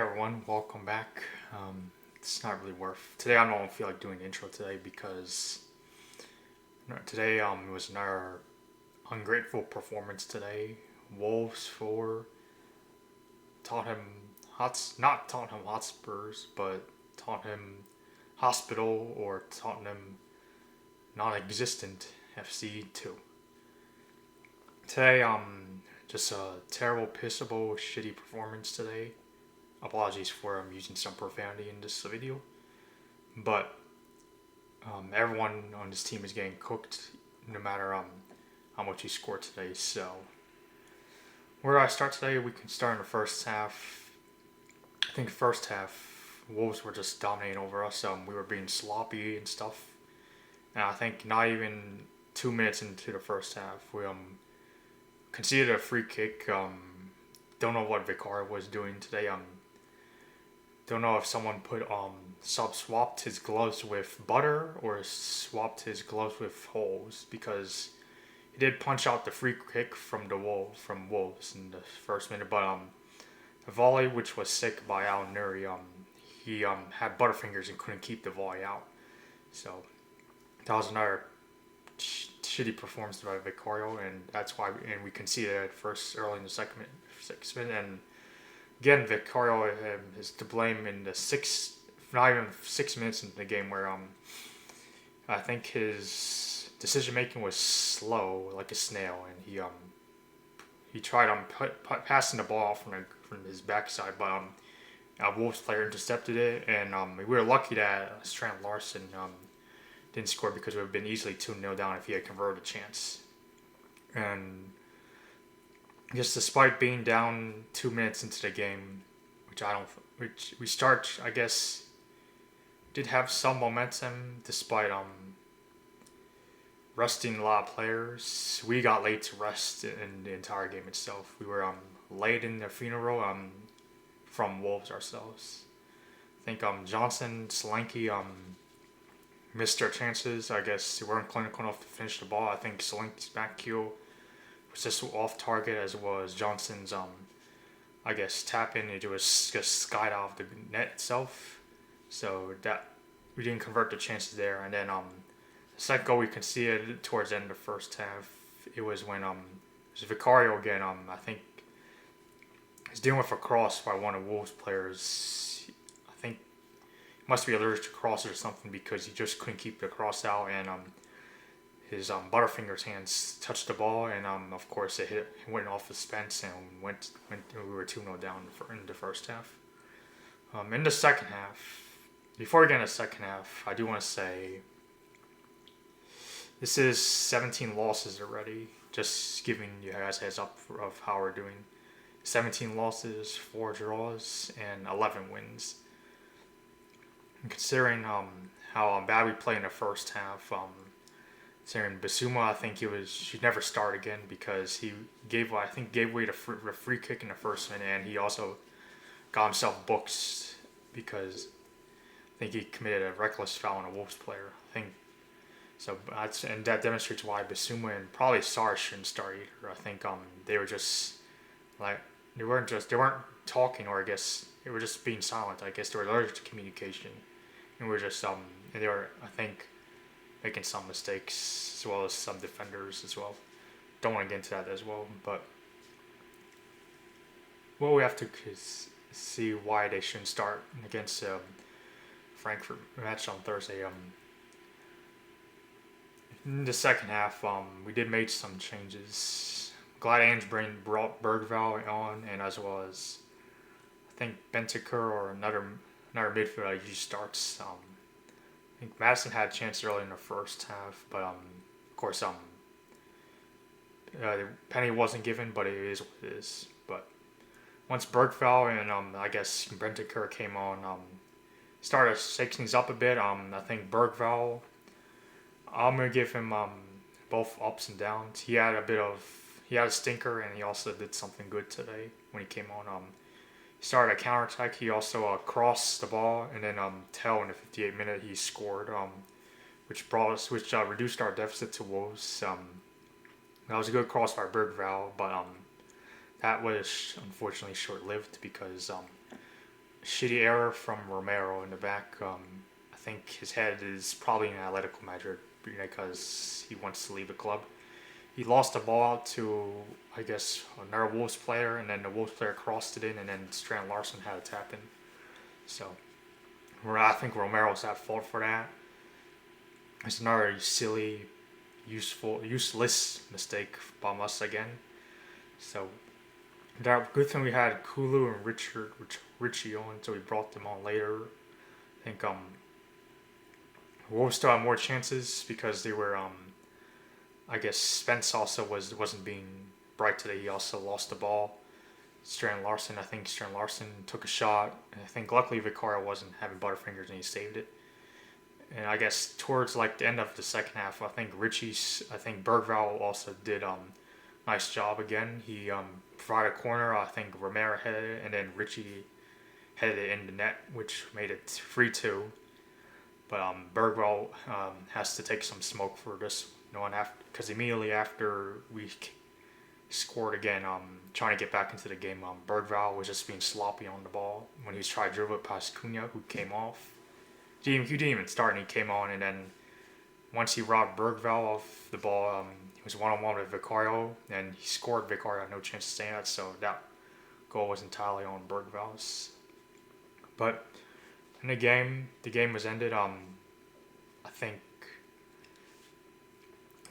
everyone, welcome back. It's not really worth today. I don't feel like doing the intro today because today it was another ungrateful performance today. Wolves for Tottenham not Tottenham Hotspurs, but Tottenham Hospital or Tottenham non-existent FC2. Today just a terrible, pissable, shitty performance today. Apologies for using some profanity in this video, but everyone on this team is getting cooked, no matter how much you score today. So, where do I start today? We can start in the first half. I think the first half, Wolves were just dominating over us. We were being sloppy and stuff, and I think not even 2 minutes into the first half, we conceded a free kick. Don't know what Vicario was doing today. Don't know if someone swapped his gloves with butter or swapped his gloves with holes, because he did punch out the free kick from Wolves in the first minute, but the volley, which was sick by Al Nuri, he had butterfingers and couldn't keep the volley out. So that was another shitty performance by Vicario, and that's why we conceded at first early in the second minute. And again, Vicario is to blame in not even 6 minutes into the game, where I think his decision making was slow like a snail, and he tried passing the ball from his backside, but a Wolves player intercepted it, and we were lucky that Strand Larson didn't score, because it would have been easily 2-0 down if he had converted a chance. And just despite being down 2 minutes into the game, which we start, I guess, did have some momentum despite resting a lot of players. We got late to rest in the entire game itself. We were late in the funeral from Wolves ourselves. I think Johnson, Solanke missed their chances. I guess they weren't clinical enough to finish the ball. I think Solanke's back heel was just off target, as was Johnson's I guess tap in. It was just skied off the net itself, so that we didn't convert the chances there. And then the second goal we conceded towards the end of the first half, it was when it was Vicario again. I think he's dealing with a cross by one of Wolves players. I think he must be allergic to crosses or something, because he just couldn't keep the cross out, and his butterfingers hands touched the ball, and of course it went off his fence and went. We were 2-0 down in the first half. In the second half, before we get into the second half, I do want to say this is 17 losses already. Just giving you guys a heads up of how we're doing. 17 losses, 4 draws, and 11 wins. And considering how bad we played in the first half, considering Basuma, I think should never start again, because he gave away the free kick in the first minute, and he also got himself booked because I think he committed a reckless foul on a Wolves player. I think so, and that demonstrates why Basuma and probably Sarr shouldn't start either. I think they were just like they weren't talking, or I guess they were just being silent. I guess they were allergic to communication, and we're just and they were, I think, making some mistakes, as well as some defenders as well. Don't want to get into that as well, but what we have to see why they shouldn't start against Frankfurt match on Thursday. In the second half, we did make some changes. Glad Ange brought Bergvall on, and as well as I think Bentaker or another midfielder usually starts. I think Madison had a chance early in the first half, but of course penny wasn't given, but it is what it is. But once Bergvall and I guess Bentaker came on, started to shake things up a bit. I think Bergvall, I'm gonna give him both ups and downs. He had a stinker, and he also did something good today when he came on. He started a counterattack. He also crossed the ball, and then Tell in the 58th minute he scored, which reduced our deficit to Wolves. That was a good cross by Bergvall, but that was unfortunately short-lived, because shitty error from Romero in the back. I think his head is probably in Atletico Madrid because he wants to leave the club. He lost the ball out to, I guess, another Wolves player, and then the Wolves player crossed it in, and then Strand Larson had a tap in. So I think Romero's at fault for that. It's another silly, useless mistake by us again. So that good thing we had Kulu and Richie on, so we brought them on later. I think Wolves still had more chances because they were I guess Spence also wasn't being bright today. He also lost the ball. I think Strand Larson took a shot. And I think luckily Vicario wasn't having butterfingers and he saved it. And I guess towards like the end of the second half, I think Bergvall also did nice job again. He provided a corner. I think Romero headed it, and then Richie headed it in the net, which made it 3-2. But Bergvall has to take some smoke for this one because immediately after we scored again, trying to get back into the game, Bergvall was just being sloppy on the ball when he was trying to dribble it past Cunha, who came off. He didn't even start, and he came on, and then once he robbed Bergvall of the ball, he was one-on-one with Vicario, and he scored. Vicario had no chance to stay at, so that goal was entirely on Bergvall's. But in the game was ended. I think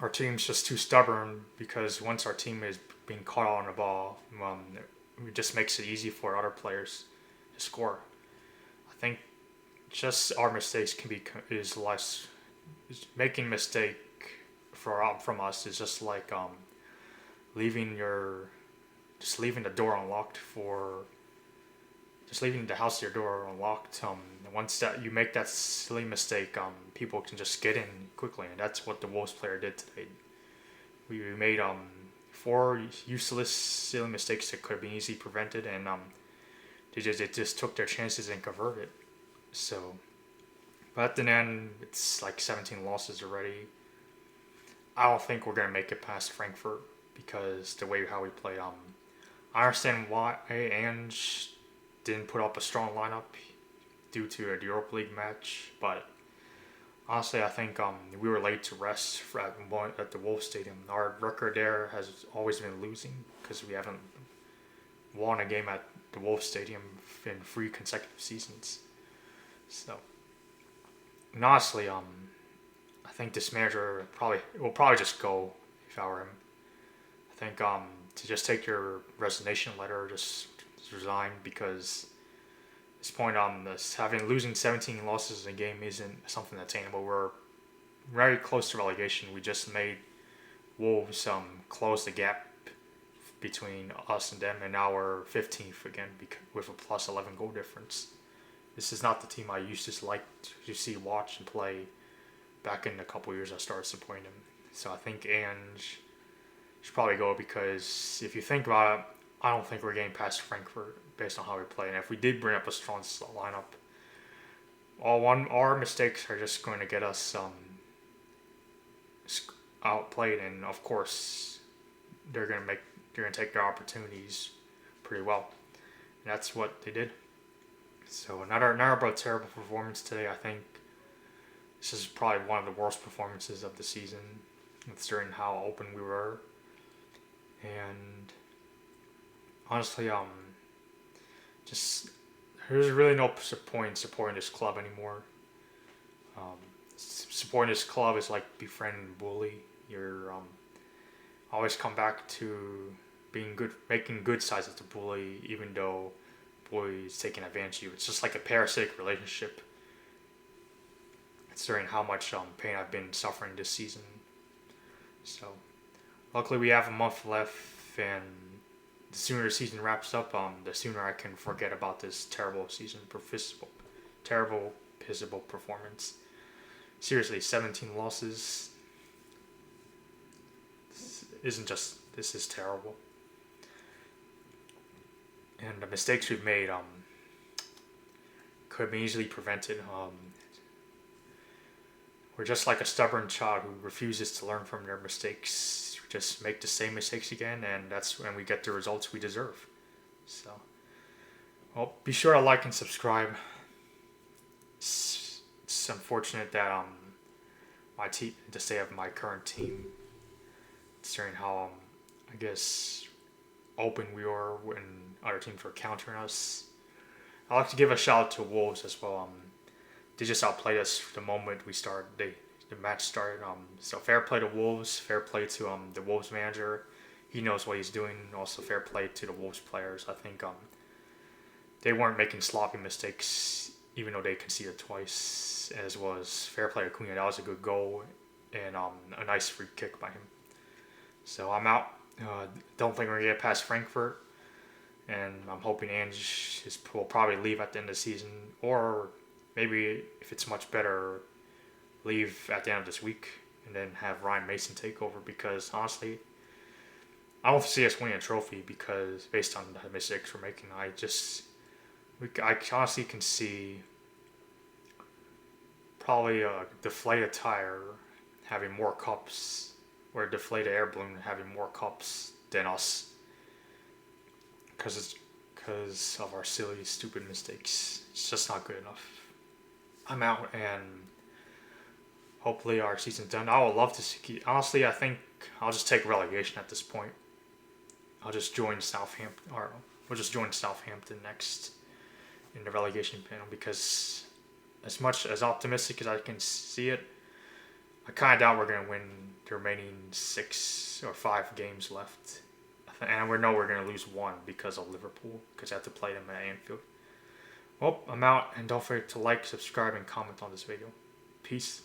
our team's just too stubborn because once our team is being caught on the ball, it just makes it easy for other players to score. I think just our mistakes is less. Making mistake from us is just like leaving the door unlocked leaving the house your door unlocked. Once that you make that silly mistake, people can just get in quickly, and that's what the Wolves player did today. We made 4 useless silly mistakes that could have been easily prevented, and they just took their chances and converted. So, but at the end, it's like 17 losses already. I don't think we're gonna make it past Frankfurt because the way how we played. I understand why Ange didn't put up a strong lineup due to the Europa League match, but honestly, I think we were late to rest at the Wolves Stadium. Our record there has always been losing because we haven't won a game at the Wolves Stadium in 3 consecutive seasons. So, and honestly, I think this manager will probably just go if I were him. I think to just take your resignation letter, just resign because at this point, losing 17 losses in a game isn't something attainable. We're very close to relegation. We just made Wolves close the gap between us and them, and now we're 15th again with a plus 11 goal difference. This is not the team I used to like to watch and play back in a couple years I started supporting him. So I think Ange should probably go because if you think about it, I don't think we're getting past Frankfurt based on how we play. And if we did bring up a strong lineup, our mistakes are just going to get us outplayed, and of course they're going to take their opportunities pretty well. And that's what they did. So another terrible performance today. I think this is probably one of the worst performances of the season, considering how open we were. And honestly, just there's really no point in supporting this club anymore. Supporting this club is like befriending a bully. You're always come back to being good, making good sides of the bully, even though bully is taking advantage of you. It's just like a parasitic relationship. Considering how much pain I've been suffering this season. So, luckily we have a month left, and the sooner the season wraps up, the sooner I can forget about this terrible pissable performance. Seriously, 17 losses. This is terrible. And the mistakes we've made could be easily prevented. We're just like a stubborn child who refuses to learn from their mistakes. We just make the same mistakes again, and that's when we get the results we deserve. So, Well, be sure to like and subscribe. It's unfortunate that my team, to say of my current team, considering how I guess open we are when other teams were countering us. I'd like to give a shout out to Wolves as well. They just outplayed us the moment we started. The match started. So fair play to Wolves. Fair play to the Wolves manager. He knows what he's doing. Also fair play to the Wolves players. I think they weren't making sloppy mistakes, even though they conceded twice. As was fair play to Cunha. That was a good goal and a nice free kick by him. So I'm out. Don't think we're gonna get past Frankfurt, and I'm hoping Ange will probably leave at the end of the season, or maybe if it's much better, leave at the end of this week and then have Ryan Mason take over. Because honestly, I don't see us winning a trophy because based on the mistakes we're making, I honestly can see probably a deflated tire having more cups, or a deflated air balloon having more cups than us, because of our silly, stupid mistakes. It's just not good enough. I'm out, and hopefully our season's done. I would love to see. Honestly, I think I'll just take relegation at this point. I'll just join Southampton, or we'll just join Southampton next in the relegation panel, because as much as optimistic as I can see it, I kind of doubt we're going to win the remaining 6 or 5 games left. And we know we're going to lose one because of Liverpool, because I have to play them at Anfield. Well, I'm out, and don't forget to like, subscribe, and comment on this video. Peace.